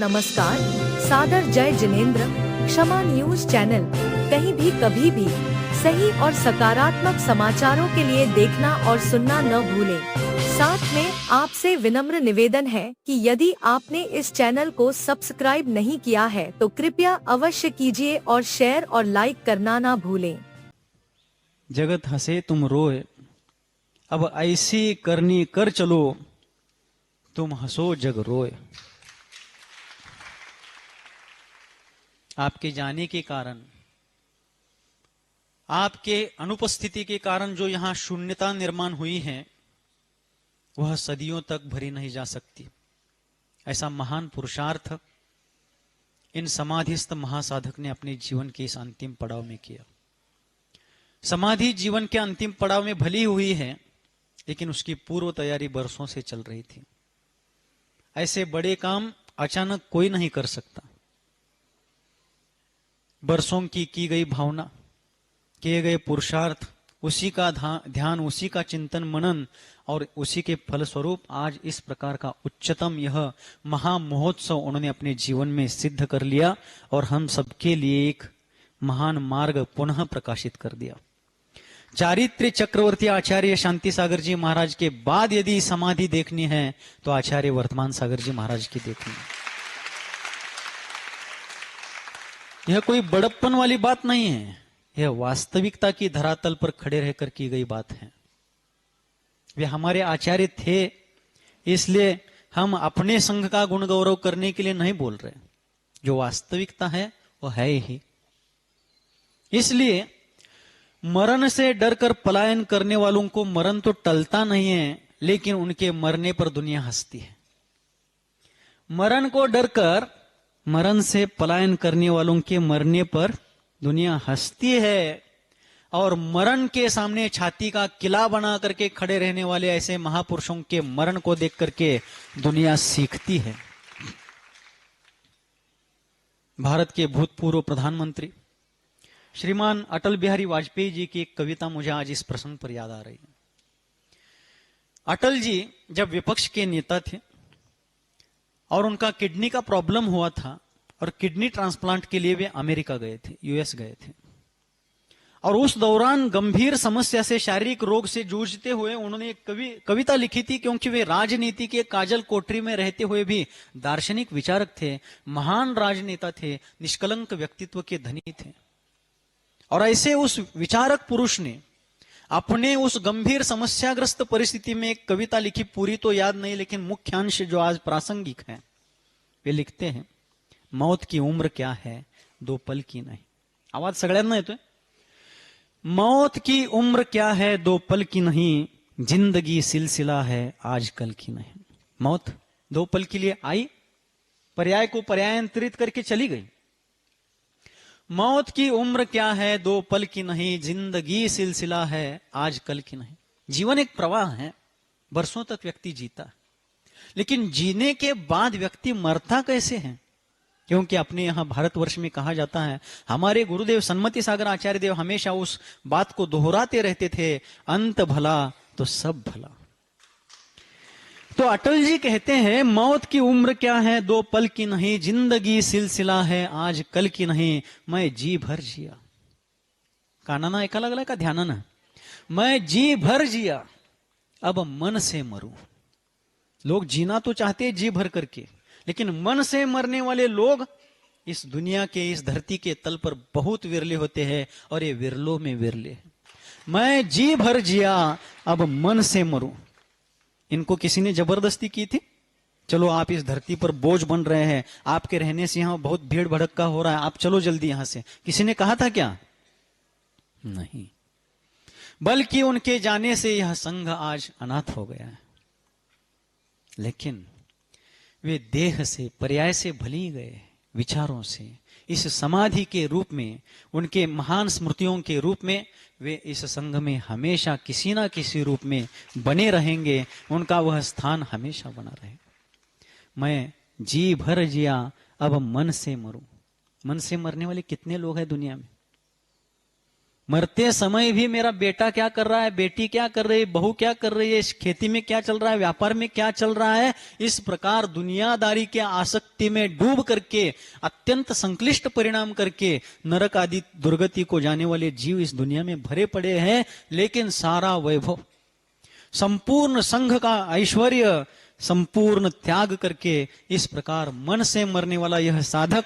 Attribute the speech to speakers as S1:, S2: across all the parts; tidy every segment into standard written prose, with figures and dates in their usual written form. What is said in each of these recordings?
S1: नमस्कार, सादर जय जिनेंद्र। क्षमा न्यूज चैनल कहीं भी कभी भी सही और सकारात्मक समाचारों के लिए देखना और सुनना न भूलें। साथ में आपसे विनम्र निवेदन है कि यदि आपने इस चैनल को सब्सक्राइब नहीं किया है तो कृपया अवश्य कीजिए और शेयर और लाइक करना ना भूलें।
S2: जगत हंसे तुम रोए, अब ऐसी करनी कर चलो, तुम हंसो जग रोए। आपके जाने के कारण, आपके अनुपस्थिति के कारण जो यहां शून्यता निर्माण हुई है वह सदियों तक भरी नहीं जा सकती। ऐसा महान पुरुषार्थ इन समाधिस्थ महासाधक ने अपने जीवन के इस अंतिम पड़ाव में किया। समाधि जीवन के अंतिम पड़ाव में भली हुई है, लेकिन उसकी पूर्व तैयारी बरसों से चल रही थी। ऐसे बड़े काम अचानक कोई नहीं कर सकता। बरसों की गई भावना, किए गए पुरुषार्थ, उसी का ध्यान, उसी का चिंतन मनन और उसी के फलस्वरूप आज इस प्रकार का उच्चतम यह महामहोत्सव उन्होंने अपने जीवन में सिद्ध कर लिया और हम सबके लिए एक महान मार्ग पुनः प्रकाशित कर दिया। चारित्र्य चक्रवर्ती आचार्य शांति सागर जी महाराज के बाद यदि समाधि देखनी है तो आचार्य वर्तमान सागर जी महाराज की देखनी है। यह कोई बड़प्पन वाली बात नहीं है, यह वास्तविकता की धरातल पर खड़े रहकर की गई बात है। वे हमारे आचार्य थे, इसलिए हम अपने संघ का गुण गौरव करने के लिए नहीं बोल रहे। जो वास्तविकता है वो है ही। इसलिए मरण से डरकर पलायन करने वालों को मरण तो टलता नहीं है, लेकिन उनके मरने पर दुनिया हंसती है। मरण को डरकर, मरण से पलायन करने वालों के मरने पर दुनिया हंसती है और मरण के सामने छाती का किला बना करके खड़े रहने वाले ऐसे महापुरुषों के मरण को देख करके दुनिया सीखती है। भारत के भूतपूर्व प्रधानमंत्री श्रीमान अटल बिहारी वाजपेयी जी की एक कविता मुझे आज इस प्रसंग पर याद आ रही है। अटल जी जब विपक्ष के नेता थे और उनका किडनी का प्रॉब्लम हुआ था और किडनी ट्रांसप्लांट के लिए वे अमेरिका गए थे, यूएस गए थे, और उस दौरान गंभीर समस्या से, शारीरिक रोग से जूझते हुए उन्होंने एक कविता लिखी थी, क्योंकि वे राजनीति के काजल कोठरी में रहते हुए भी दार्शनिक विचारक थे, महान राजनेता थे, निष्कलंक व्यक्तित्व के धनी थे। और ऐसे उस विचारक पुरुष ने अपने उस गंभीर समस्याग्रस्त परिस्थिति में एक कविता लिखी, पूरी तो याद नहीं लेकिन मुख्य अंश जो आज प्रासंगिक है। वे लिखते हैं, मौत की उम्र क्या है, दो पल की नहीं। आवाज सगळ्यांना येतोय? मौत की उम्र क्या है, दो पल की नहीं, जिंदगी सिलसिला है, आज कल की नहीं। मौत दो पल के लिए आई, पर्याय को पर्यायंतरित करके चली गई। मौत की उम्र क्या है, दो पल की नहीं, जिंदगी सिलसिला है, आज कल की नहीं। जीवन एक प्रवाह है, बरसों तक व्यक्ति जीता है, लेकिन जीने के बाद व्यक्ति मरता कैसे है? क्योंकि अपने यहां भारतवर्ष में कहा जाता है, हमारे गुरुदेव सन्मति सागर आचार्य देव हमेशा उस बात को दोहराते रहते थे, अंत भला तो सब भला। तो अटल जी कहते हैं, मौत की उम्र क्या है, दो पल की नहीं, जिंदगी सिलसिला है, आज कल की नहीं, मैं जी भर जिया। कानाना ऐका लागलाय का ध्यानानं? मैं जी भर जिया, अब मन से मरूं। लोग जीना तो चाहते हैं जी भर करके, लेकिन मन से मरने वाले लोग इस दुनिया के, इस धरती के तल पर बहुत विरले होते हैं, और ये विरलों में विरले। मैं जी भर जिया, अब मन से मरूं। इनको किसी ने जबरदस्ती की थी? चलो आप इस धरती पर बोझ बन रहे हैं, आपके रहने से यहां बहुत भीड़ भड़क्का हो रहा है, आप चलो जल्दी यहां से, किसी ने कहा था क्या? नहीं, बल्कि उनके जाने से यह संघ आज अनाथ हो गया है। लेकिन वे देह से, पर्याय से भली गए, विचारों से, इस समाधि के रूप में, उनके महान स्मृतियों के रूप में वे इस संघ में हमेशा किसी ना किसी रूप में बने रहेंगे। उनका वह स्थान हमेशा बना रहे। मैं जी भर जिया, अब मन से मरूं। मन से मरने वाले कितने लोग हैं दुनिया में? मरते समय भी मेरा बेटा क्या कर रहा है, बेटी क्या कर रही है, बहू क्या कर रही है, इस खेती में क्या चल रहा है, व्यापार में क्या चल रहा है, इस प्रकार दुनियादारी के आसक्ति में डूब करके अत्यंत संक्लिष्ट परिणाम करके नरक आदि दुर्गति को जाने वाले जीव इस दुनिया में भरे पड़े हैं। लेकिन सारा वैभव, संपूर्ण संघ का ऐश्वर्य, संपूर्ण त्याग करके इस प्रकार मन से मरने वाला यह साधक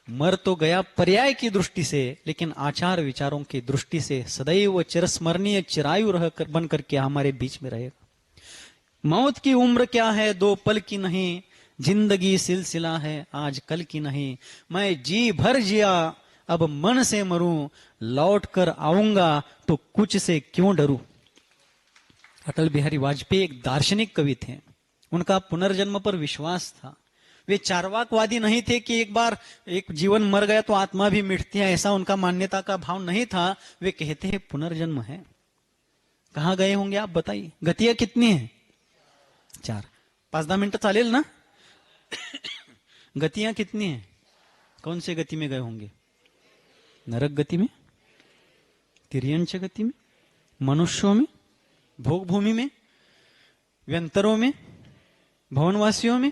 S2: मर तो गया पर्याय की दृष्टि से, लेकिन आचार विचारों की दृष्टि से सदैव चिरस्मरणीय चिरायु रह कर बन करके हमारे बीच में रहेगा। मौत की उम्र क्या है, 2 पल की नहीं, जिंदगी सिलसिला है आज कल की नहीं। मैं जी भर जिया अब मन से मरूं, लौट कर आऊंगा तो कुछ से क्यों डरूं। अटल बिहारी वाजपेयी एक दार्शनिक कवि थे। उनका पुनर्जन्म पर विश्वास था। वे चार्वाकवादी नहीं थे कि एक बार एक जीवन मर गया तो आत्मा भी मिटती है, ऐसा उनका मान्यता का भाव नहीं था। वे कहते हैं पुनर्जन्म है। कहां गए होंगे आप बताइए, गतियां कितनी है? 4। 5-10 मिनट चालेल ना? गतियां कितनी है? कौन से गति में गए होंगे? नरक गति में, तिर्यंच गति में, मनुष्यों में, भोग भूमि में, व्यंतरों में, भवनवासियों में,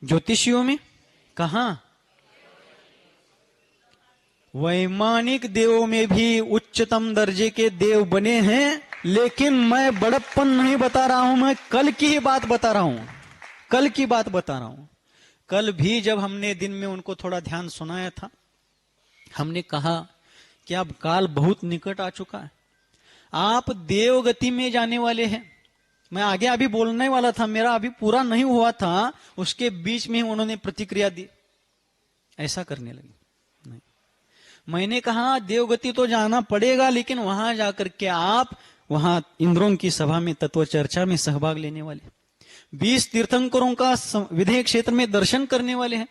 S2: ज्योतिषियों में, कहा? वैमानिक देवों में भी उच्चतम दर्जे के देव बने हैं। लेकिन मैं बड़प्पन नहीं बता रहा हूं, मैं कल की ही बात बता रहा हूं, कल की बात बता रहा हूं। कल भी जब हमने दिन में उनको थोड़ा ध्यान सुनाया था, हमने कहा कि अब काल बहुत निकट आ चुका है, आप देवगति में जाने वाले हैं। मैं आगे अभी बोलने वाला था, मेरा अभी पूरा नहीं हुआ था, उसके बीच में उन्होंने प्रतिक्रिया दी, ऐसा करने लगी। नहीं, मैंने कहा देवगति तो जाना पड़ेगा, लेकिन वहां जाकर के आप वहां इंद्रों की सभा में तत्व चर्चा में सहभाग लेने वाले, 20 तीर्थंकरों का विधेय क्षेत्र में दर्शन करने वाले हैं,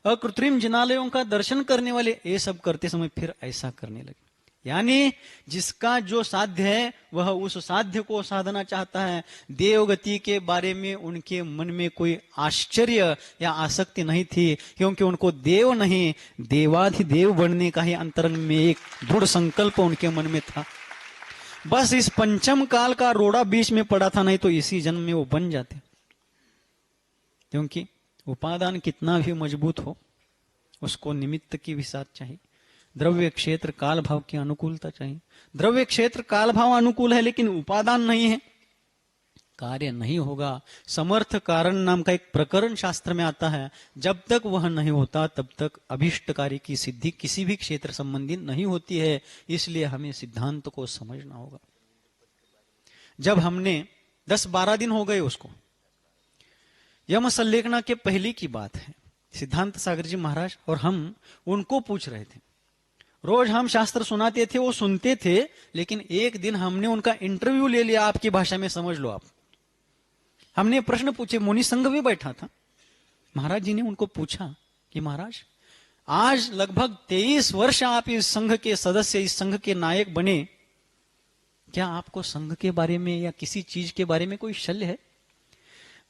S2: अकृत्रिम जिनालयों का दर्शन करने वाले। ये सब करते समय फिर ऐसा करने लगे। यानी जिसका जो साध्य है वह उस साध्य को साधना चाहता है। देवगति के बारे में उनके मन में कोई आश्चर्य या आसक्ति नहीं थी, क्योंकि उनको देव नहीं देवाधिदेव बनने का ही अंतरंग में एक दृढ़ संकल्प उनके मन में था। बस इस पंचम काल का रोड़ा बीच में पड़ा था, नहीं तो इसी जन्म में वो बन जाते। क्योंकि उपादान कितना भी मजबूत हो, उसको निमित्त की भी साथ चाहिए। द्रव्य क्षेत्र काल भाव की अनुकूलता चाहिए। द्रव्य क्षेत्र काल भाव अनुकूल है, लेकिन उपादान नहीं है, कार्य नहीं होगा। समर्थ कारण नाम का एक प्रकरण शास्त्र में आता है। जब तक वह नहीं होता तब तक अभिष्ट कार्य की सिद्धि किसी भी क्षेत्र संबंधी नहीं होती है। इसलिए हमें सिद्धांत को समझना होगा। जब हमने 10-12 दिन हो गए उसको, यम संलेखना के पहले की बात है, सिद्धांत सागर जी महाराज और हम उनको पूछ रहे थे। रोज हम शास्त्र सुनाते थे, वो सुनते थे, लेकिन एक दिन हमने उनका इंटरव्यू ले लिया, आपकी भाषा में समझ लो आप। हमने प्रश्न पूछे, मुनि संघ भी बैठा था। महाराज जी ने उनको पूछा कि महाराज आज लगभग 23 वर्ष आप इस संघ के सदस्य, इस संघ के नायक बने, क्या आपको संघ के बारे में या किसी चीज के बारे में कोई शल्य है?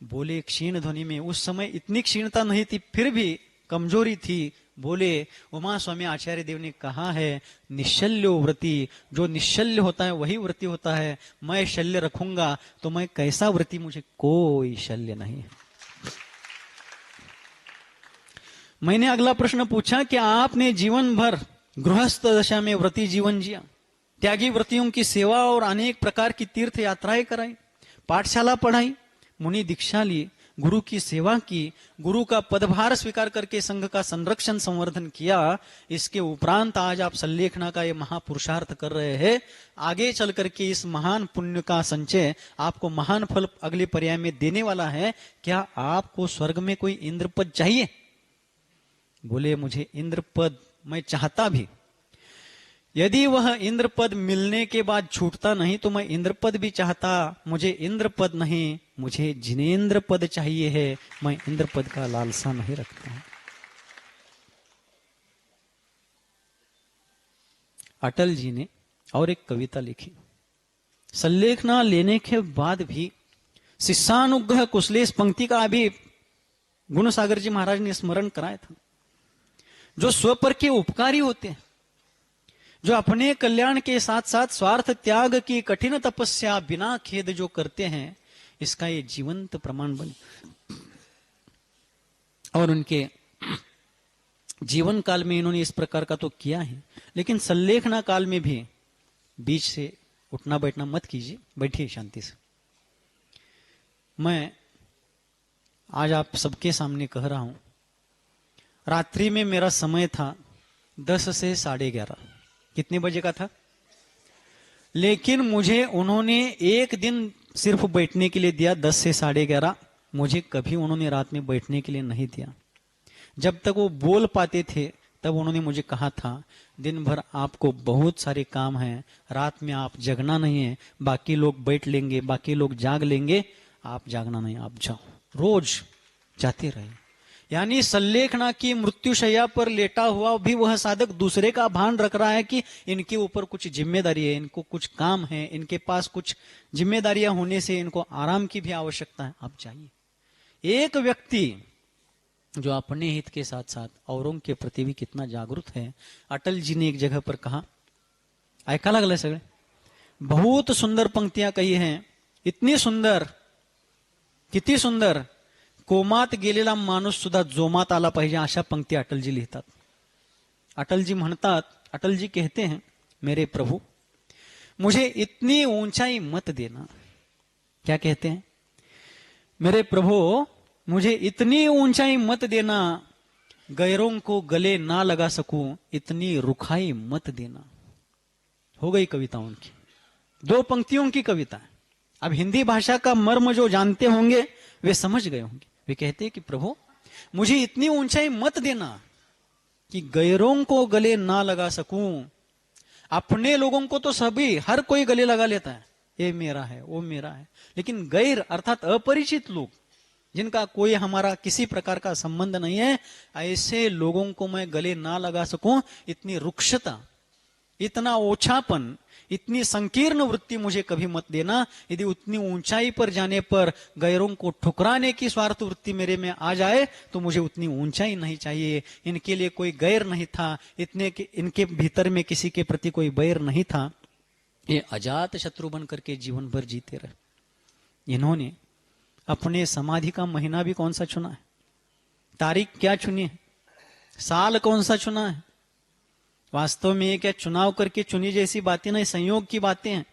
S2: बोले क्षीण ध्वनि में, उस समय इतनी क्षीणता नहीं थी, फिर भी कमजोरी थी। बोले उमा स्वामी आचार्य देव ने कहा है निशल्यो व्रति, जो निशल्य होता है वही व्रति होता है। मैं शल्य रखूंगा तो मैं कैसा व्रति, मुझे कोई शल्य नहीं है। मैंने अगला प्रश्न पूछा कि आपने जीवन भर गृहस्थ दशा में व्रति जीवन जिया, त्यागी व्रतियों की सेवा और अनेक प्रकार की तीर्थ यात्राएं कराई, पाठशाला पढ़ाई, मुनि दीक्षा ली, गुरु की सेवा की, गुरु का पदभार स्वीकार करके संघ का संरक्षण संवर्धन किया। इसके उपरांत आज आप संलेखना का ये महापुरुषार्थ कर रहे हैं। आगे चल करके इस महान पुण्य का संचय आपको महान फल अगले पर्याय में देने वाला है। क्या आपको स्वर्ग में कोई इंद्रपद चाहिए? बोले मुझे इंद्रपद मैं चाहता भी, यदि वह इंद्रपद मिलने के बाद छूटता नहीं तो मैं इंद्रपद भी चाहता। मुझे इंद्रपद नहीं, मुझे जिनेंद्र पद चाहिए है। मैं इंद्रपद का लालसा नहीं रखता हूं। अटल जी ने और एक कविता लिखी। संलेखना लेने के बाद भी शिष्यानुग्रह कुशलेश पंक्ति का अभी गुणसागर जी महाराज ने स्मरण कराया था। जो स्व पर के उपकारी होते हैं, जो अपने कल्याण के साथ साथ स्वार्थ त्याग की कठिन तपस्या बिना खेद जो करते हैं, इसका ये जीवंत प्रमाण बन। और उनके जीवन काल में इन्होंने इस प्रकार का तो किया है, लेकिन संलेखना काल में भी बीच से उठना बैठना मत कीजिए, बैठिए शांति से। मैं आज आप सबके सामने कह रहा हूं, रात्रि में मेरा समय था 10 से 11:30, कितने बजे का था? लेकिन मुझे उन्होंने एक दिन सिर्फ बैठने के लिए दिया 10 से 11:30, मुझे कभी उन्होंने रात में बैठने के लिए नहीं दिया। जब तक वो बोल पाते थे तब उन्होंने मुझे कहा था, दिन भर आपको बहुत सारे काम हैं, रात में आप जगना नहीं है, बाकी लोग बैठ लेंगे, बाकी लोग जाग लेंगे, आप जागना नहीं, आप जाओ। रोज जाते रहे। यानी संलेखना की मृत्युशैया पर लेटा हुआ भी वह साधक दूसरे का भान रख रहा है कि इनके ऊपर कुछ जिम्मेदारी है, इनको कुछ काम है, इनके पास कुछ जिम्मेदारियां होने से इनको आराम की भी आवश्यकता है, आप जाइए। एक व्यक्ति जो अपने हित के साथ साथ औरों के प्रति भी कितना जागरूक है। अटल जी ने एक जगह पर कहा, ऐका लागलं सगळे, बहुत सुंदर पंक्तियां कही हैं, इतनी सुंदर, किती सुंदर, कोमात गेलेला माणूस सुद्धा जोमात आला पाहिजे, अशा पंक्ती अटल जी लिहितात। अटल जी म्हणतात, अटल जी कहते हैं, मेरे प्रभु मुझे इतनी ऊंचाई मत देना। क्या कहते हैं? मेरे प्रभु मुझे इतनी ऊंचाई मत देना, गैरों को गले ना लगा सकूं, इतनी रुखाई मत देना। हो गई कविता उनकी, 2 पंक्तियों की कविता है। अब हिंदी भाषा का मर्म जो जानते होंगे वे समझ गए होंगे। वे कहते हैं कि प्रभु मुझे इतनी ऊंचाई मत देना कि गैरों को गले ना लगा सकूं। अपने लोगों को तो सभी, हर कोई गले लगा लेता है, ये मेरा है, वो मेरा है, लेकिन गैर अर्थात अपरिचित लोग, जिनका कोई हमारा किसी प्रकार का संबंध नहीं है, ऐसे लोगों को मैं गले ना लगा सकूं, इतनी रुक्षता, इतना ओछापन, इतनी संकीर्ण वृत्ति मुझे कभी मत देना। यदि उतनी ऊंचाई पर जाने पर गैरों को ठुकराने की स्वार्थ वृत्ति मेरे में आ जाए तो मुझे उतनी ऊंचाई नहीं चाहिए। इनके लिए कोई गैर नहीं था, इनके भीतर में किसी के प्रति कोई बैर नहीं था, ये अजात शत्रु बन करके जीवन भर जीते रहे। इन्होंने अपने समाधि का महीना भी कौन सा चुना है, तारीख क्या चुनी है, साल कौन सा चुना है? वास्तव में ये क्या चुनाव करके चुनी जैसी बातें नहीं, संयोग की बातें हैं।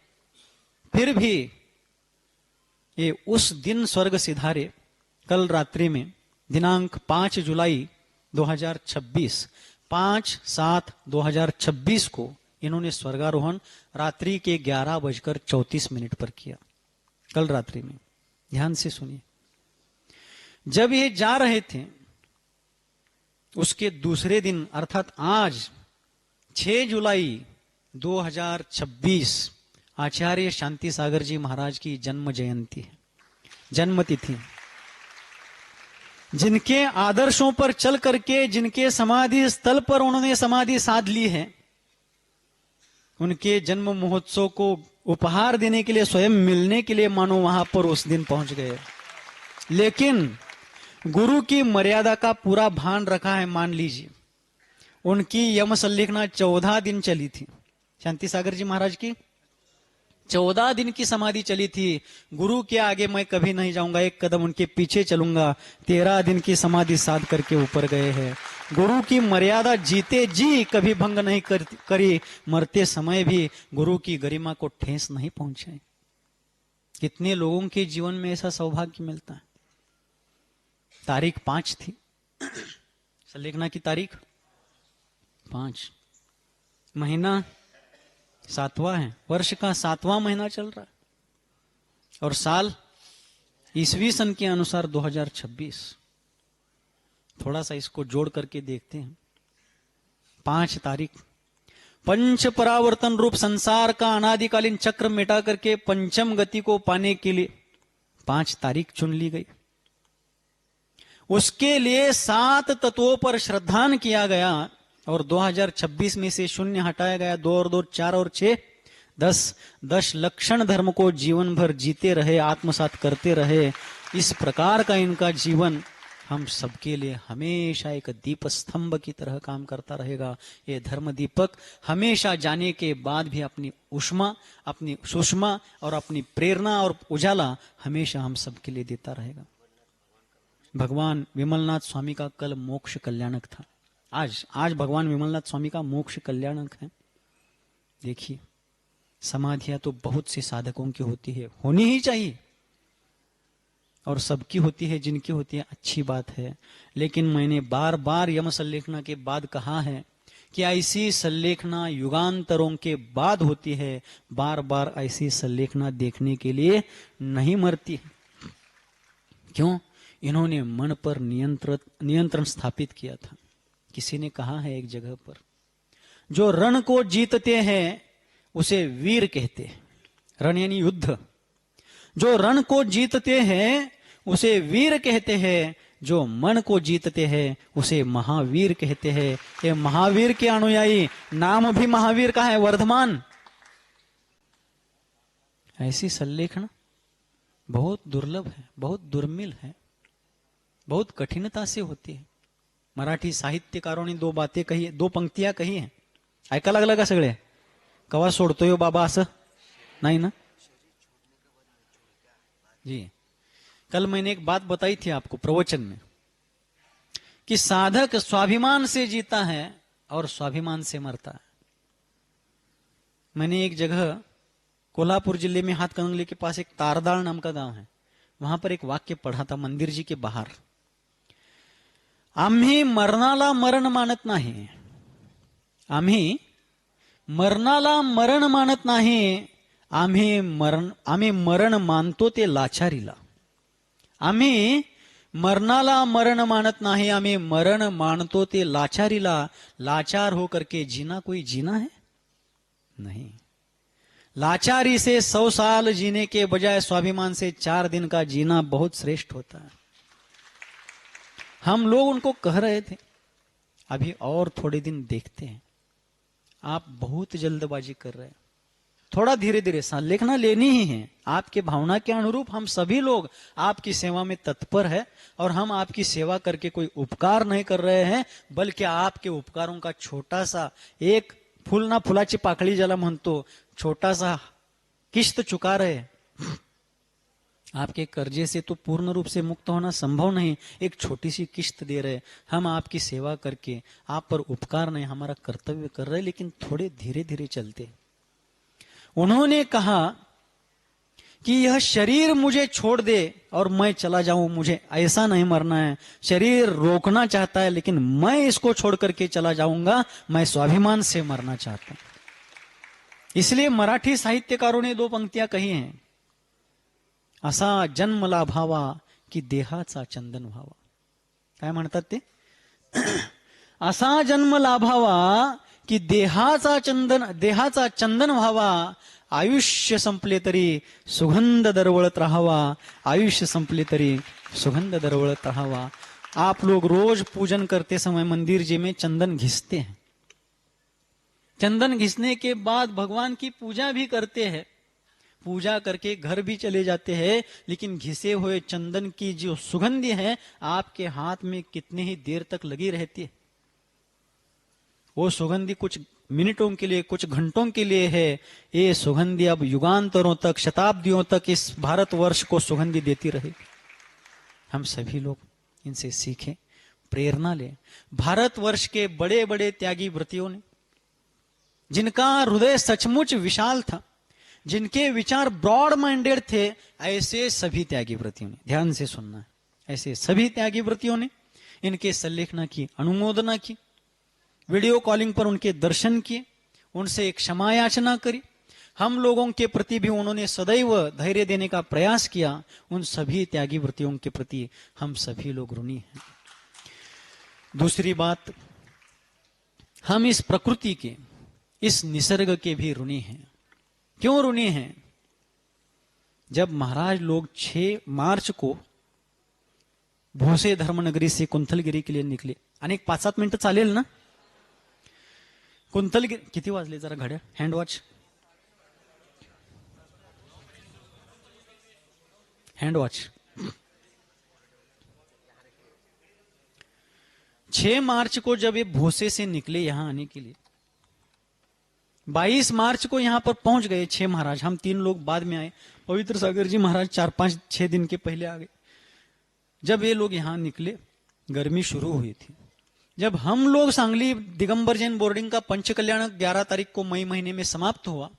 S2: फिर भी ये उस दिन स्वर्ग सिधारे, कल रात्रि में दिनांक 5 जुलाई 2026, 5/7/2026 को इन्होंने स्वर्गारोहण रात्रि के 11:34 पर किया, कल रात्रि में। ध्यान से सुनिए। जब ये जा रहे थे उसके दूसरे दिन अर्थात आज 6 जुलाई 2026 आचार्य शांति सागर जी महाराज की जन्म जयंती है, जन्मतिथि। जिनके आदर्शों पर चल करके, जिनके समाधि स्थल पर उन्होंने समाधि साध ली है, उनके जन्म महोत्सव को उपहार देने के लिए, स्वयं मिलने के लिए मानो वहां पर उस दिन पहुंच गए। लेकिन गुरु की मर्यादा का पूरा भान रखा है। मान लीजिए उनकी यम संलेखना 14 दिन चली थी, शांति सागर जी महाराज की 14 दिन की समाधि चली थी। गुरु के आगे मैं कभी नहीं जाऊंगा, एक कदम उनके पीछे चलूंगा। 13 दिन की समाधि साध करके ऊपर गए हैं। गुरु की मर्यादा जीते जी कभी भंग नहीं करी, मरते समय भी गुरु की गरिमा को ठेस नहीं पहुंचाई। कितने लोगों के जीवन में ऐसा सौभाग्य मिलता है। तारीख 5 थी, संलेखना की तारीख 5, महीना 7वां है, वर्ष का 7वां महीना चल रहा है, और साल ईसवी सन के अनुसार 2026। थोड़ा सा इसको जोड़ करके देखते हैं। 5 तारीख, पंच परावर्तन रूप संसार का अनादिकालीन चक्र मिटा करके पंचम गति को पाने के लिए 5 तारीख चुन ली गई। उसके लिए 7 तत्वों पर श्रद्धान किया गया और 2026 में से 0 हटाया गया। 2 और 2 4 और 6 10 लक्षण धर्म को जीवन भर जीते रहे, आत्मसात करते रहे। इस प्रकार का इनका जीवन हम सबके लिए हमेशा एक दीप स्तंभ की तरह काम करता रहेगा। ये धर्म दीपक हमेशा जाने के बाद भी अपनी उष्मा, अपनी सुषमा और अपनी प्रेरणा और उजाला हमेशा हम सबके लिए देता रहेगा। भगवान विमलनाथ स्वामी का कल मोक्ष कल्याणक था। आज भगवान विमलनाथ स्वामी का मोक्ष कल्याणक है। देखिए, समाधियां तो बहुत से साधकों की होती है, होनी ही चाहिए, और सबकी होती है, जिनकी होती है अच्छी बात है। लेकिन मैंने बार बार यम संलेखना के बाद कहा है कि ऐसी संलेखना युगांतरों के बाद होती है, बार बार ऐसी संलेखना देखने के लिए नहीं मरती है। क्यों? इन्होंने मन पर नियंत्रण स्थापित किया था। किसी ने कहा है एक जगह पर, जो रण को जीतते हैं उसे वीर कहते हैं। रण यानी युद्ध। जो रण को जीतते हैं उसे वीर कहते हैं, जो मन को जीतते हैं उसे महावीर कहते हैं। ये महावीर के अनुयायी, नाम भी महावीर का है, वर्धमान। ऐसी संलेखना बहुत दुर्लभ है, बहुत दुर्मिल है, बहुत कठिनता से होती है। मराठी साहित्यकारों ने दो बातें कही, दो पंक्तियां कही हैं, ऐका लागला का सगळे? कवा सोडतोय हो बाबा असं? नहीं ना जी। कल मैंने एक बात बताई थी आपको प्रवचन में कि साधक स्वाभिमान से जीता है और स्वाभिमान से मरता है। मैंने एक जगह कोल्हापुर जिले में हाथकणंगले के पास एक तारदाळ नाम का गांव है, वहां पर एक वाक्य पढ़ा था मंदिर जी के बाहर, आम्ही मरणाला मरण मानत नाही, आम्ही मरणाला मरण मानत नाही, आम्ही मरण मानतो ते लाचारीला। आम्ही मरणाला मरण मानत नाही, आम्ही मरण मानतो ते लाचारीला। लाचार होकर के जीना कोई जीना है? नहीं। लाचारी से 100 साल जीने के बजाय स्वाभिमान से 4 दिन का जीना बहुत श्रेष्ठ होता है। हम लोग उनको कह रहे थे अभी और थोड़े दिन देखते हैं, आप बहुत जल्दबाजी कर रहे हैं, थोड़ा धीरे धीरे संलेखना लेनी ही है। आपके भावना के अनुरूप हम सभी लोग आपकी सेवा में तत्पर है, और हम आपकी सेवा करके कोई उपकार नहीं कर रहे हैं, बल्कि आपके उपकारों का छोटा सा एक फूल ना फुलाची पाकळी ज्याला म्हणतो, छोटा सा किस्त चुका रहे। आपके कर्जे से तो पूर्ण रूप से मुक्त होना संभव नहीं, एक छोटी सी किस्त दे रहे। हम आपकी सेवा करके आप पर उपकार नहीं, हमारा कर्तव्य कर रहे, लेकिन थोड़े धीरे धीरे चलते। उन्होंने कहा कि यह शरीर मुझे छोड़ दे और मैं चला जाऊं, मुझे ऐसा नहीं मरना है। शरीर रोकना चाहता है लेकिन मैं इसको छोड़ करके चला जाऊंगा, मैं स्वाभिमान से मरना चाहता हूं। इसलिए मराठी साहित्यकारों ने 2 पंक्तियां कही हैं, असा जन्म लाभावा की देहाचा चंदन व्हावा। काय म्हणतात ते? असा जन्म लाभावा की देहाचा चंदन व्हावा, आयुष्य संपले तरी सुगंध दरवळत राहावा, आयुष्य संपले तरी सुगंध दरवळत राहावा। आप लोग रोज पूजन करते समय मंदिर जी में चंदन घिसते हैं, चंदन घिसने के बाद भगवान की पूजा भी करते हैं, पूजा करके घर भी चले जाते हैं, लेकिन घिसे हुए चंदन की जो सुगंधी है आपके हाथ में कितने ही देर तक लगी रहती है। वो सुगंधी कुछ मिनटों के लिए, कुछ घंटों के लिए है, ये सुगंधी अब युगांतरों तक, शताब्दियों तक इस भारतवर्ष को सुगंधी देती रहेगी। हम सभी लोग इनसे सीखें, प्रेरणा लें। भारतवर्ष के बड़े बड़े त्यागी व्रतियों ने, जिनका हृदय सचमुच विशाल था, जिनके विचार ब्रॉड माइंडेड थे, ऐसे सभी त्यागी व्रतियों ने, ध्यान से सुनना है, ऐसे सभी त्यागी व्रतियों ने इनके संलेखना की अनुमोदना की, वीडियो कॉलिंग पर उनके दर्शन किए, उनसे एक क्षमा याचना करी। हम लोगों के प्रति भी उन्होंने सदैव धैर्य देने का प्रयास किया। उन सभी त्यागी व्रतियों के प्रति हम सभी लोग ऋणी हैं। दूसरी बात, हम इस प्रकृति के, इस निसर्ग के भी ऋणी हैं। क्यों ऋणी हैं? जब महाराज लोग 6 मार्च को भोसे धर्मनगरी से कुंथलगिरी के लिए निकले, अनेक 5-7 मिनिटं चालेल ना? कुंथलगिरी किती वाजले जरा घड्या, हँड वॉच, हँड वॉच, 6 मार्च को जब ये भोसे से निकले यहां आने के लिए, 22 मार्च को यहां पर पहुंच गए 6 महाराज, हम 3 लोग बाद में आए, पवित्र सागर जी महाराज 4-5-6 दिन के पहले आ गए। जब ये लोग यहां निकले गर्मी शुरू हुई थी। जब हम लोग सांगली दिगंबर जैन बोर्डिंग का पंचकल्याण 11 तारीख को मई महीने में समाप्त हुआ,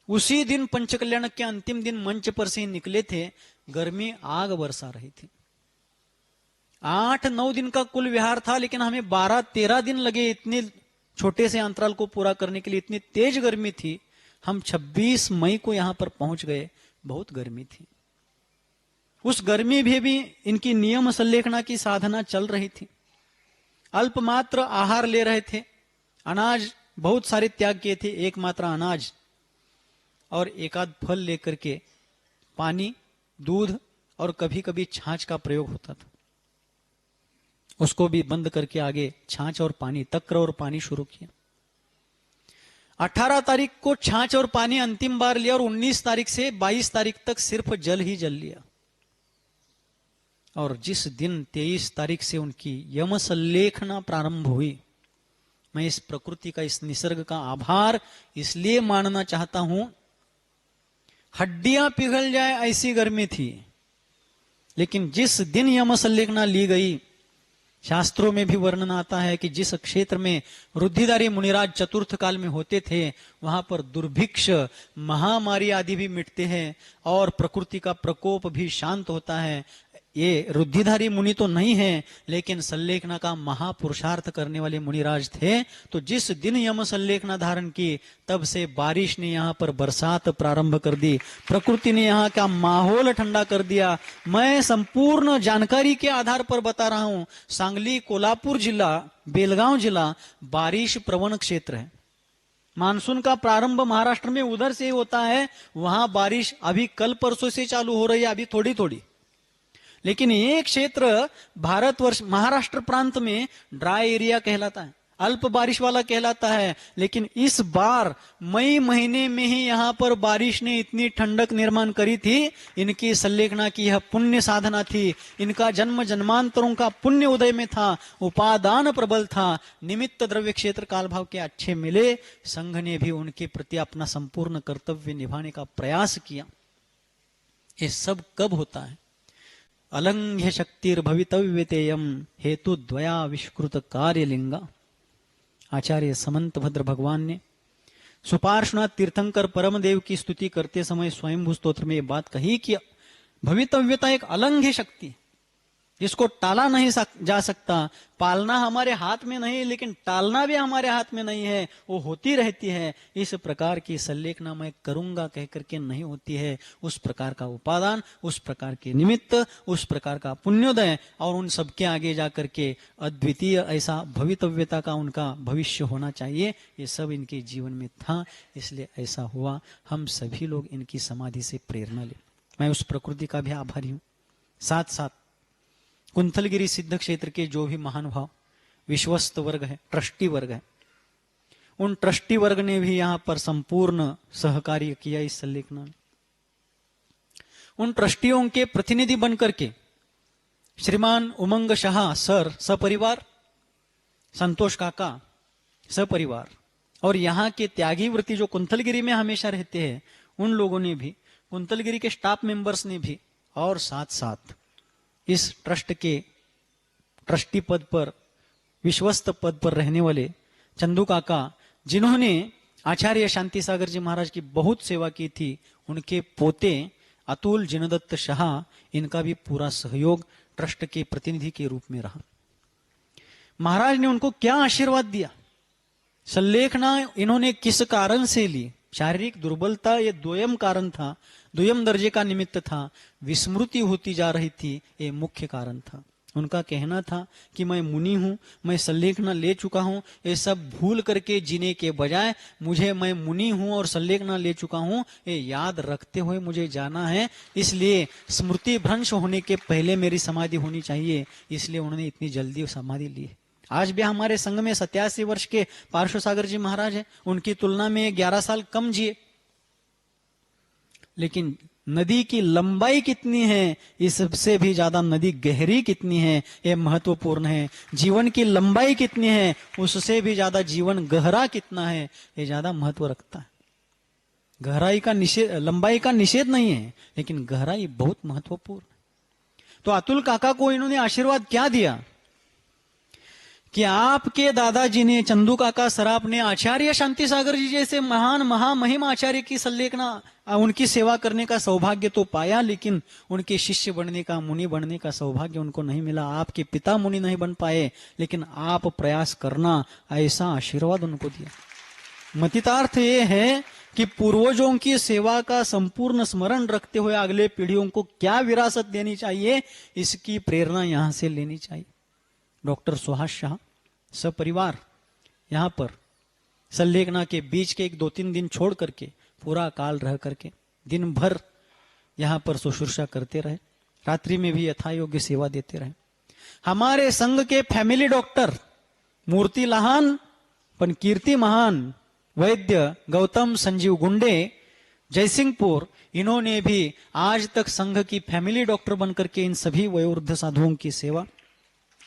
S2: उसी दिन पंचकल्याण के अंतिम दिन मंच पर से निकले थे, गर्मी आग बरसा रही थी। 8-9 दिन का कुल विहार था, लेकिन हमें 12-13 दिन लगे इतने छोटे से अंतराल को पूरा करने के लिए। इतनी तेज गर्मी थी। हम 26 मई को यहां पर पहुंच गए, बहुत गर्मी थी। उस गर्मी में भी इनकी नियम संलेखना की साधना चल रही थी। अल्पमात्र आहार ले रहे थे, अनाज बहुत सारे त्याग किए थे, एकमात्र अनाज और एकाध फल लेकर के पानी, दूध और कभी कभी छाछ का प्रयोग होता था। उसको भी बंद करके आगे छाछ और पानी, तक्र और पानी शुरू किया। 18 तारीख को छाछ और पानी अंतिम बार लिया और 19 तारीख से 22 तारीख तक सिर्फ जल ही जल लिया। और जिस दिन 23 तारीख से उनकी यम संलेखना प्रारंभ हुई, मैं इस प्रकृति का, इस निसर्ग का आभार इसलिए मानना चाहता हूं। हड्डियां पिघल जाए ऐसी गर्मी थी, लेकिन जिस दिन यम संलेखना ली गई, शास्त्रों में भी वर्णन आता है कि जिस क्षेत्र में रुद्धिधारी मुनिराज चतुर्थ काल में होते थे, वहां पर दुर्भिक्ष, महामारी आदि भी मिटते हैं और प्रकृति का प्रकोप भी शांत होता है। ये रुद्धिधारी मुनि तो नहीं है, लेकिन संलेखना का महापुरुषार्थ करने वाले मुनिराज थे। तो जिस दिन यम संलेखना धारण की, तब से बारिश ने यहाँ पर बरसात प्रारंभ कर दी, प्रकृति ने यहाँ का माहौल ठंडा कर दिया। मैं संपूर्ण जानकारी के आधार पर बता रहा हूं, सांगली, कोल्हापुर जिला, बेलगांव जिला बारिश प्रवण क्षेत्र है। मानसून का प्रारंभ महाराष्ट्र में उधर से होता है, वहां बारिश अभी कल परसों से चालू हो रही है, अभी थोड़ी थोड़ी। लेकिन ये क्षेत्र भारतवर्ष महाराष्ट्र प्रांत में ड्राई एरिया कहलाता है, अल्प बारिश वाला कहलाता है। लेकिन इस बार मई महीने में ही यहां पर बारिश ने इतनी ठंडक निर्माण करी थी। इनकी संलेखना की यह पुण्य साधना थी, इनका जन्म जन्मांतरों का पुण्य उदय में था, उपादान प्रबल था, निमित्त द्रव्य क्षेत्र काल भाव के अच्छे मिले। संघ ने भी उनके प्रति अपना संपूर्ण कर्तव्य निभाने का प्रयास किया। ये सब कब होता है? अलंघ्य शक्तिर्भवितव्यतेयम हेतु द्वया विष्कृत कार्यलिंगा। आचार्य समंत भद्र भगवान ने सुपार्श्वनाथ तीर्थंकर परमदेव की स्तुति करते समय स्वयंभू स्तोत्र में ये बात कही कि भवितव्यता एक अलंघ्य शक्ति, जिसको टाला नहीं जा सकता। पालना हमारे हाथ में नहीं, लेकिन टालना भी हमारे हाथ में नहीं है, वो होती रहती है। इस प्रकार की संलेखना मैं करूंगा कह करके नहीं होती है। उस प्रकार का उपादान, उस प्रकार के निमित्त, उस प्रकार का पुण्योदय और उन सबके आगे जाकर के अद्वितीय ऐसा भवितव्यता का उनका भविष्य होना चाहिए, ये सब इनके जीवन में था, इसलिए ऐसा हुआ। हम सभी लोग इनकी समाधि से प्रेरणा लें। मैं उस प्रकृति का भी आभारी हूं। साथ साथ कुंथलगिरी सिद्ध क्षेत्र के जो भी महानुभाव विश्वस्त वर्ग है, ट्रस्टी वर्ग है, उन ट्रस्टी वर्ग ने भी यहां पर संपूर्ण सहकार्य किया इस संलेखना में। उन ट्रस्टियों के प्रतिनिधि बनकर के श्रीमान उमंग शाह सर सपरिवार, संतोष काका सपरिवार और यहाँ के त्यागी व्रती जो कुंथलगिरी में हमेशा रहते हैं, उन लोगों ने भी, कुंथलगिरी के स्टाफ मेंबर्स ने भी, और साथ साथ इस ट्रस्ट के ट्रस्टी पद पर, विश्वस्त पद पर रहने वाले चंदू काका, जिन्होंने आचार्य शांति सागर जी महाराज की बहुत सेवा की थी, उनके पोते अतुल जिनदत्त शाह, इनका भी पूरा सहयोग ट्रस्ट के प्रतिनिधि के रूप में रहा। महाराज ने उनको क्या आशीर्वाद दिया, संलेखना इन्होंने किस कारण से ली? शारीरिक दुर्बलता ये द्वयम कारण था, द्वयम दर्जे का निमित्त था। विस्मृति होती जा रही थी, ये मुख्य कारण था। उनका कहना था कि मैं मुनि हूं, मैं संलेखना ले चुका हूं, ये सब भूल करके जीने के बजाय मुझे, मैं मुनि हूं और संलेखना ले चुका हूं, ये याद रखते हुए मुझे जाना है। इसलिए स्मृति भ्रंश होने के पहले मेरी समाधि होनी चाहिए, इसलिए उन्होंने इतनी जल्दी समाधि ली है। आज भी हमारे संघ में 87 वर्ष के पार्श्व सागर जी महाराज हैं, उनकी तुलना में 11 साल कम जिए, लेकिन नदी की लंबाई कितनी है, इससे भी ज्यादा नदी गहरी कितनी है, ये महत्वपूर्ण है। जीवन की लंबाई कितनी है, उससे भी ज्यादा जीवन गहरा कितना है, ये ज्यादा महत्व रखता है। गहराई का निषेध, लंबाई का निषेध नहीं है, लेकिन गहराई बहुत महत्वपूर्ण। तो अतुल काका को इन्होंने आशीर्वाद क्या दिया कि आपके दादाजी ने, चंदू काका सराफ ने, आचार्य शांति सागर जी जैसे महान महामहिम आचार्य की सल्लेखना, उनकी सेवा करने का सौभाग्य तो पाया, लेकिन उनके शिष्य बनने का, मुनि बनने का सौभाग्य उनको नहीं मिला। आपके पिता मुनि नहीं बन पाए, लेकिन आप प्रयास करना, ऐसा आशीर्वाद उनको दिया। मतितार्थ ये है कि पूर्वजों की सेवा का संपूर्ण स्मरण रखते हुए अगले पीढ़ियों को क्या विरासत देनी चाहिए, इसकी प्रेरणा यहां से लेनी चाहिए। डॉक्टर सुहास शाह सपरिवार यहां पर सल्लेखना के बीच के 1-2-3 दिन छोड़ करके पूरा काल रह करके दिन भर यहां पर शुश्रूषा करते रहे, रात्रि में भी यथायोग्य सेवा देते रहे। हमारे संघ के फैमिली डॉक्टर, मूर्ति लहान पण कीर्ति महान, वैद्य गौतम संजीव गुंडे जयसिंहपुर, इन्होंने भी आज तक संघ की फैमिली डॉक्टर बनकर के इन सभी वयोवृद्ध साधुओं की सेवा,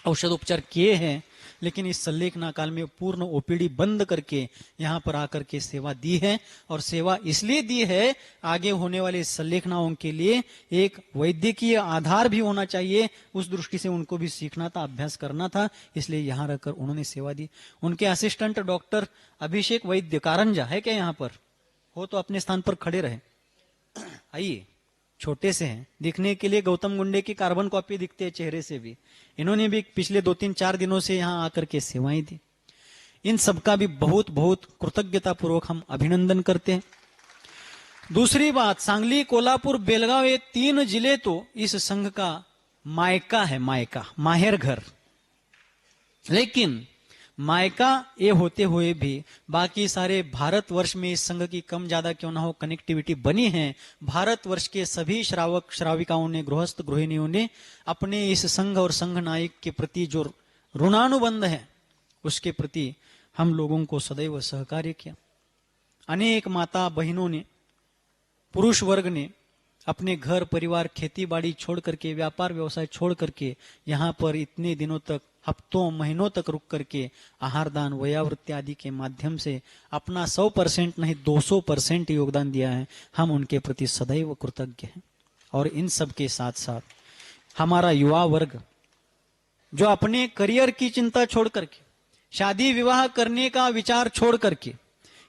S2: औषध उपचार किए हैं। लेकिन इस सल्लेखना काल में पूर्ण ओपीडी बंद करके यहां पर आकर के सेवा दी है, और सेवा इसलिए दी है, आगे होने वाले सल्लेखनाओं के लिए एक वैद्यकीय आधार भी होना चाहिए, उस दृष्टि से उनको भी सीखना था, अभ्यास करना था, इसलिए यहां रहकर उन्होंने सेवा दी। उनके असिस्टेंट डॉक्टर अभिषेक वैद्य कारंजा है क्या यहाँ पर? हो तो अपने स्थान पर खड़े रहे। आइए, छोटे से हैं, दिखने के लिए गौतम गुंडे की कार्बन कॉपी दिखते हैं चेहरे से भी। इन्होंने भी पिछले 2-3-4 दिनों से यहाँ आकर के सेवाएं दी। इन सबका भी बहुत बहुत कृतज्ञता पूर्वक हम अभिनंदन करते हैं। दूसरी बात, सांगली, कोल्हापुर, बेलगांव, ये 3 जिले तो इस संघ का मायका है, मायका, माहेर घर। लेकिन मायका ये होते हुए भी बाकी सारे भारतवर्ष में इस संघ की कम ज्यादा क्यों ना हो कनेक्टिविटी बनी है। भारतवर्ष के सभी श्रावक श्राविकाओं ने, गृहस्थ गृहिणियों ने अपने इस संघ और संघ नायक के प्रति जो ऋणानुबंध है, उसके प्रति हम लोगों को सदैव सहकार्य किया। अनेक माता बहनों ने, पुरुष वर्ग ने अपने घर परिवार, खेती बाड़ी छोड़ करके, व्यापार व्यवसाय छोड़ करके यहाँ पर इतने दिनों तक, हफ्तों महीनों तक रुक करके आहार दान, वयावृत्ति आदि के माध्यम से अपना 100% नहीं 200% योगदान दिया है। हम उनके प्रति सदैव कृतज्ञ हैं। और इन सब के साथ साथ हमारा युवा वर्ग जो अपने करियर की चिंता छोड़ करके, शादी विवाह करने का विचार छोड़ करके,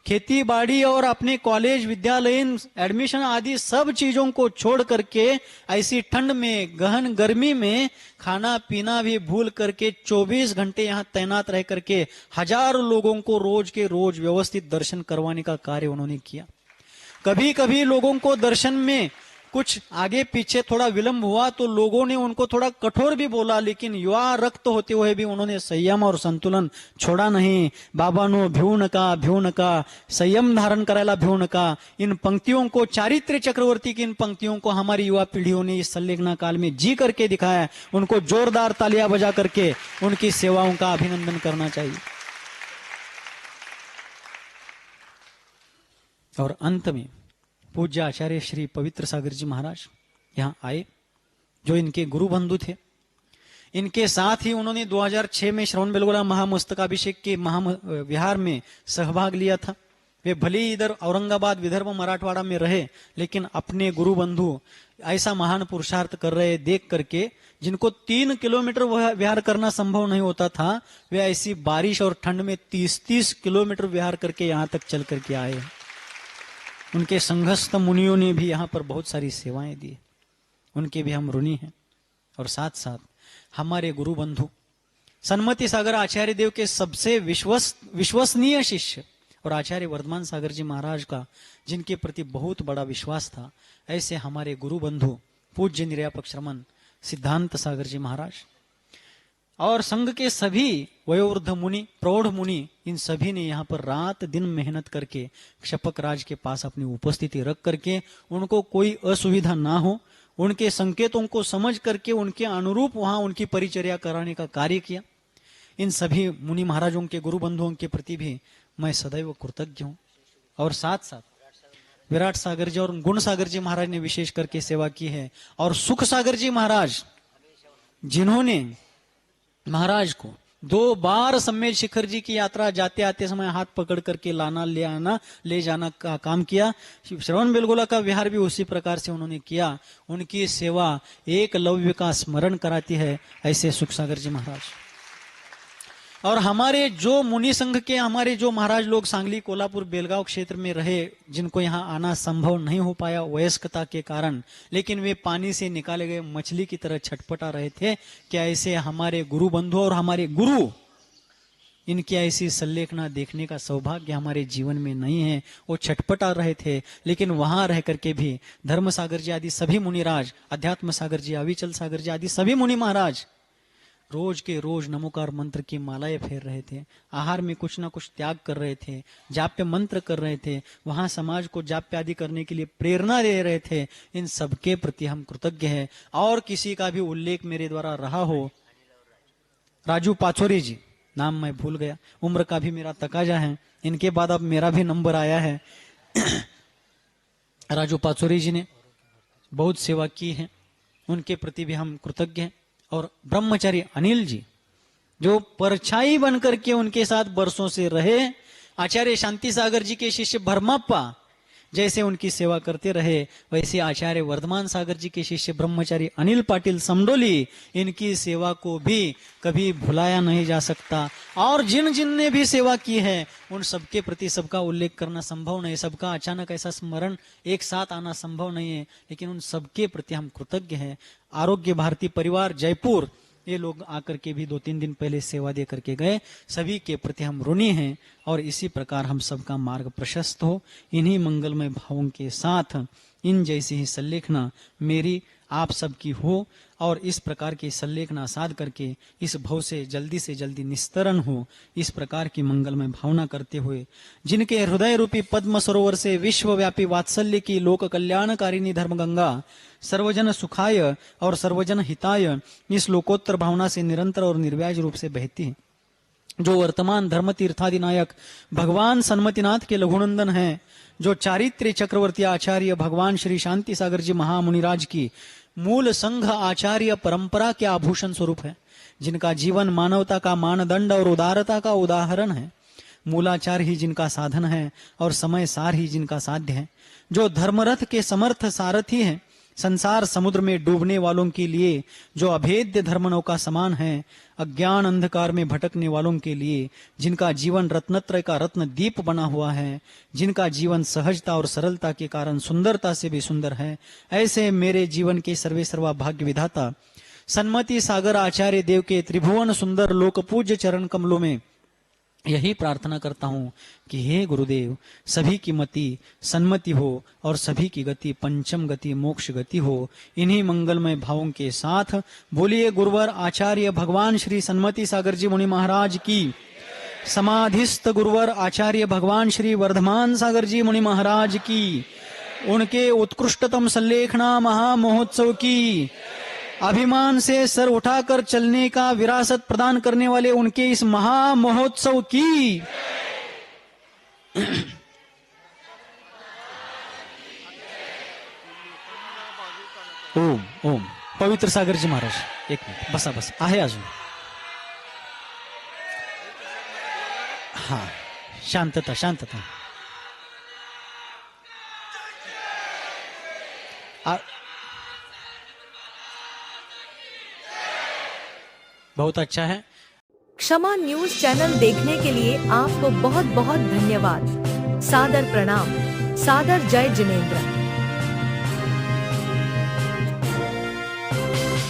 S2: खेती बाड़ी और अपने कॉलेज विद्यालय एडमिशन आदि सब चीजों को छोड़ करके ऐसी ठंड में, गहन गर्मी में खाना पीना भी भूल करके 24 घंटे यहाँ तैनात रह करके हजारों लोगों को रोज के रोज व्यवस्थित दर्शन करवाने का कार्य उन्होंने किया। कभी कभी लोगों को दर्शन में कुछ आगे पीछे थोड़ा विलंब हुआ तो लोगों ने उनको थोड़ा कठोर भी बोला, लेकिन युवा रक्त होते हुए भी उन्होंने संयम और संतुलन छोड़ा नहीं। बाबानो भिऊ नका, संयम धारण करायला भिऊ नका। इन पंक्तियों को, चारित्र्य चक्रवर्ती की इन पंक्तियों को हमारी युवा पीढ़ियों ने इस सल्लेखना काल में जी करके दिखाया। उनको जोरदार तालियां बजा करके उनकी सेवाओं का अभिनंदन करना चाहिए। और अंत में पूज्य आचार्य श्री पवित्र सागर जी महाराज यहाँ आए, जो इनके गुरु बंधु थे। इनके साथ ही उन्होंने 2006 में श्रवण बेलगोला महामस्तकाभिषेक के विहार में सहभाग लिया था। वे भले ही इधर औरंगाबाद, विदर्भ, मराठवाड़ा में रहे, लेकिन अपने गुरु बंधु ऐसा महान पुरुषार्थ कर रहे देख करके, जिनको 3 किलोमीटर विहार करना संभव नहीं होता था, वे ऐसी बारिश और ठंड में 30-30 किलोमीटर विहार करके यहाँ तक चल करके आए। उनके संघस्थ मुनियों ने भी यहाँ पर बहुत सारी सेवाएं दी, उनके भी हम ऋणी हैं। और साथ साथ हमारे गुरु बंधु सन्मति सागर आचार्य देव के सबसे विश्वसनीय शिष्य और आचार्य वर्धमान सागर जी महाराज का जिनके प्रति बहुत बड़ा विश्वास था, ऐसे हमारे गुरु बंधु पूज्य निर्यापक श्रमण सिद्धांत सागर जी महाराज और संघ के सभी वयोवृद्ध मुनि, प्रौढ़ मुनि, इन सभी ने यहाँ पर रात दिन मेहनत करके क्षपक राज के पास अपनी उपस्थिति रख करके उनको कोई असुविधा ना हो, उनके संकेतों को समझ करके उनके अनुरूप वहां उनकी परिचर्या कराने का कार्य किया। इन सभी मुनि महाराजों के, गुरु बंधुओं के प्रति भी मैं सदैव कृतज्ञ हूं। और साथ साथ विराट सागर जी और गुण सागर जी महाराज ने विशेष करके सेवा की है। और सुख सागर जी महाराज जिन्होंने महाराज को 2 बार सम्मेद शिखर जी की यात्रा जाते आते समय हाथ पकड़ करके लाना ले आना ले जाना का काम किया, श्रवण बेलगोला का विहार भी उसी प्रकार से उन्होंने किया। उनकी सेवा एकलव्य का स्मरण कराती है, ऐसे सुख सागर जी महाराज। और हमारे जो मुनि संघ के हमारे जो महाराज लोग सांगली, कोल्हापुर, बेलगांव क्षेत्र में रहे, जिनको यहाँ आना संभव नहीं हो पाया वयस्कता के कारण, लेकिन वे पानी से निकाले गए मछली की तरह छटपटा रहे थे कि ऐसे हमारे गुरु बंधु और हमारे गुरु, इनकी ऐसी संलेखना देखने का सौभाग्य हमारे जीवन में नहीं है। वो छटपटा रहे थे, लेकिन वहां रह करके भी धर्म सागर जी आदि सभी मुनिराज, अध्यात्म सागर जी, अविचल सागर जी आदि सभी मुनि महाराज रोज के रोज नमोकार मंत्र की मालाएं फेर रहे थे, आहार में कुछ ना कुछ त्याग कर रहे थे, जाप्य मंत्र कर रहे थे, वहां समाज को जाप्य आदि करने के लिए प्रेरणा दे रहे थे। इन सबके प्रति हम कृतज्ञ हैं। और किसी का भी उल्लेख मेरे द्वारा रहा हो, राजू पाचोरी जी, नाम मैं भूल गया, उम्र का भी मेरा तकाजा है, इनके बाद अब मेरा भी नंबर आया है। राजू पाचोरी जी ने बहुत सेवा की है, उनके प्रति भी हम कृतज्ञ हैं। और ब्रह्मचारी अनिल जी, जो परछाई बनकर के उनके साथ बरसों से रहे, आचार्य शांति सागर जी के शिष्य भरमाप्पा जैसे उनकी सेवा करते रहे, वैसे आचार्य वर्धमान सागर जी के शिष्य ब्रह्मचारी अनिल पाटिल समडोली, इनकी सेवा को भी कभी भुलाया नहीं जा सकता। और जिन जिन ने भी सेवा की है उन सबके प्रति सबका उल्लेख करना संभव नहीं, सबका अचानक ऐसा स्मरण एक साथ आना संभव नहीं है, लेकिन उन सबके प्रति हम कृतज्ञ हैं। आरोग्य भारती परिवार जयपुर, ये लोग आकर के भी 2-3 दिन पहले सेवा दे करके गए, सभी के प्रति हम ऋणी हैं। और इसी प्रकार हम सबका मार्ग प्रशस्त हो, इन्हीं मंगलमय भावों के साथ इन जैसी ही संलेखना मेरी आप सबकी हो, और इस प्रकार की संलेखना साध करके इस भव से जल्दी निस्तरण हो, इस प्रकार की मंगलमय भावना करते हुए, जिनके हृदय रूपी पद्म सरोवर से विश्वव्यापी वात्सल्य की लोक कल्याणकारिणी धर्म गंगा सर्वजन सुखाय और सर्वजन हिताय इस लोकोत्तर भावना से निरंतर और निर्व्याज रूप से बहती है, जो वर्तमान धर्म तीर्थादिनायक भगवान सन्मतिनाथ के लघुनंदन हैं, जो चारित्र्य चक्रवर्ती आचार्य भगवान श्री शांति सागर जी महामुनिराज की मूल संघ आचार्य परंपरा के आभूषण स्वरूप है, जिनका जीवन मानवता का मानदंड और उदारता का उदाहरण है, मूलाचार ही जिनका साधन है और समय सार ही जिनका साध्य है, जो धर्मरथ के समर्थ सारथी है, संसार समुद्र में डूबने वालों के लिए जो अभेद्य धर्मनौ का समान है, अज्ञान अंधकार में भटकने वालों के लिए जिनका जीवन रत्नत्रय का रत्न दीप बना हुआ है, जिनका जीवन सहजता और सरलता के कारण सुंदरता से भी सुंदर है, ऐसे मेरे जीवन के सर्वे सर्वा भाग्य विधाता सन्मति सागर आचार्य देव के त्रिभुवन सुंदर लोक पूज्य चरण कमलों में यही प्रार्थना करता हूं कि हे गुरुदेव, सभी की मति सन्मति हो और सभी की गति पंचम गति मोक्ष गति हो। इन्हीं मंगलमय भावों के साथ बोलिए गुरुवर आचार्य भगवान श्री सन्मति सागर जी मुनि महाराज की, समाधिस्थ गुरुवर आचार्य भगवान श्री वर्धमान सागर जी मुनि महाराज की, उनके उत्कृष्टतम संलेखना महामहोत्सव की, अभिमान से सर उठाकर चलने का विरासत प्रदान करने वाले उनके इस महामहोत्सव की। ओम ओम पवित्र सागर जी महाराज, एक मिनिट बसा आहे अजून, हा शांतता शांतता। बहुत अच्छा है।
S1: क्षमा न्यूज चैनल देखने के लिए आपको बहुत बहुत धन्यवाद। सादर प्रणाम। सादर जय जिनेंद्र।